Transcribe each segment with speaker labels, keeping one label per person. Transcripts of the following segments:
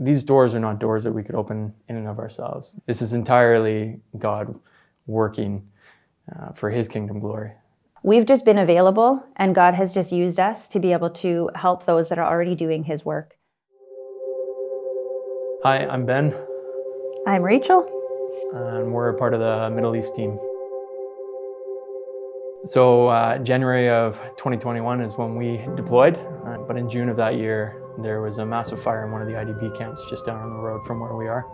Speaker 1: These doors are not doors that we could open in and of ourselves. This is entirely God working for his kingdom glory.
Speaker 2: We've just been available, and God has just used us to be able to help those that are already doing his work.
Speaker 1: Hi, I'm Ben.
Speaker 2: I'm Rachel.
Speaker 1: And we're a part of the Middle East team. So January of 2021 is when we deployed, but in June of that year, there was a massive fire in one of the IDP camps just down on the road from where we are.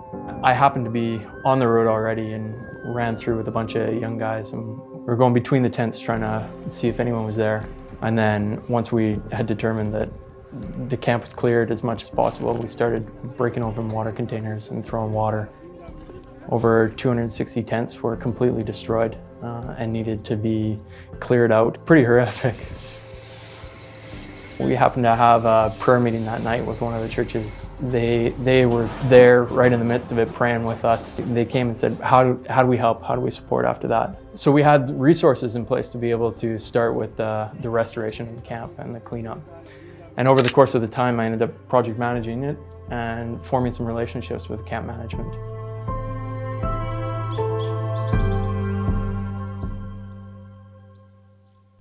Speaker 1: I happened to be on the road already and ran through with a bunch of young guys, and we were going between the tents trying to see if anyone was there. And then once we had determined that the camp was cleared as much as possible, we started breaking open water containers and throwing water. Over 260 tents were completely destroyed and needed to be cleared out. Pretty horrific. We happened to have a prayer meeting that night with one of the churches. They were there right in the midst of it praying with us. They came and said, how do we help? How do we support after that? So we had resources in place to be able to start with the restoration of the camp and the cleanup. And over the course of the time, I ended up project managing it and forming some relationships with camp management.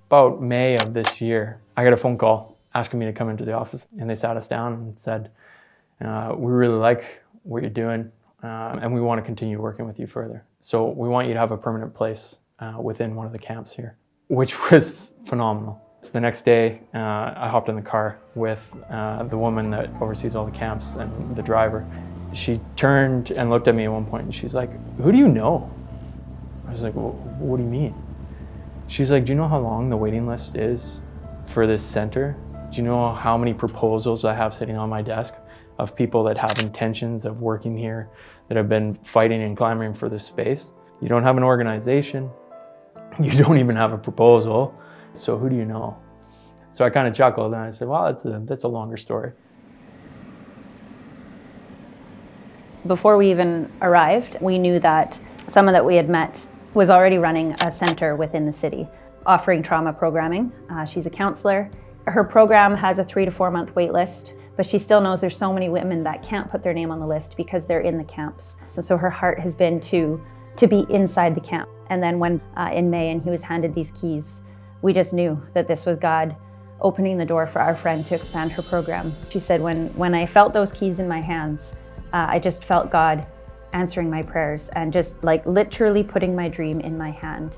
Speaker 1: About May of this year, I got a phone call asking me to come into the office, and they sat us down and said, we really like what you're doing, and we want to continue working with you further. So we want you to have a permanent place within one of the camps here, which was phenomenal. So the next day, I hopped in the car with the woman that oversees all the camps and the driver. She turned and looked at me at one point, and she's like, "Who do you know?" I was like, "Well, what do you mean?" She's like, "Do you know how long the waiting list is for this center? Do you know how many proposals I have sitting on my desk of people that have intentions of working here, that have been fighting and clamoring for this space? You don't have an organization. You don't even have a proposal. So who do you know?" So I kind of chuckled and I said, "Well, that's a longer story."
Speaker 2: Before we even arrived, we knew that someone that we had met was already running a center within the city, offering trauma programming. She's a counselor. Her program has a 3 to 4 month wait list, but she still knows there's so many women that can't put their name on the list because they're in the camps. So her heart has been to be inside the camp. And then when in May and he was handed these keys, we just knew that this was God opening the door for our friend to expand her program. She said, when I felt those keys in my hands, I just felt God answering my prayers and just like literally putting my dream in my hand.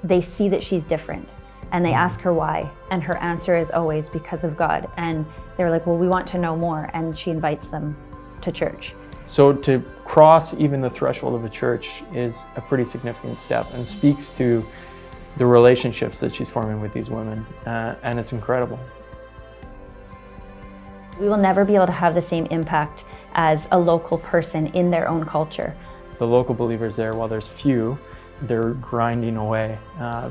Speaker 2: They see that she's different and they ask her why, and her answer is always because of God. And they're like, "Well, we want to know more," and she invites them to church.
Speaker 1: So to cross even the threshold of a church is a pretty significant step and speaks to the relationships that she's forming with these women, and it's incredible.
Speaker 2: We will never be able to have the same impact as a local person in their own culture.
Speaker 1: The local believers there, while there's few, they're grinding away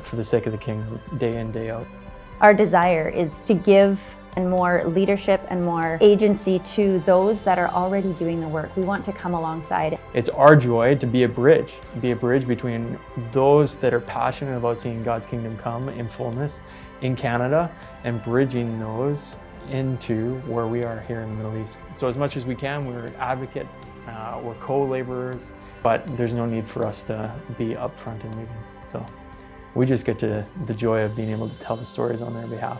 Speaker 1: for the sake of the kingdom, day in, day out.
Speaker 2: Our desire is to give more leadership and more agency to those that are already doing the work. We want to come alongside.
Speaker 1: It's our joy to be a bridge between those that are passionate about seeing God's kingdom come in fullness in Canada and bridging those into where we are here in the Middle East. So as much as we can, we're advocates, we're co-laborers, but there's no need for us to be upfront and leading. So we just get to the joy of being able to tell the stories on their behalf.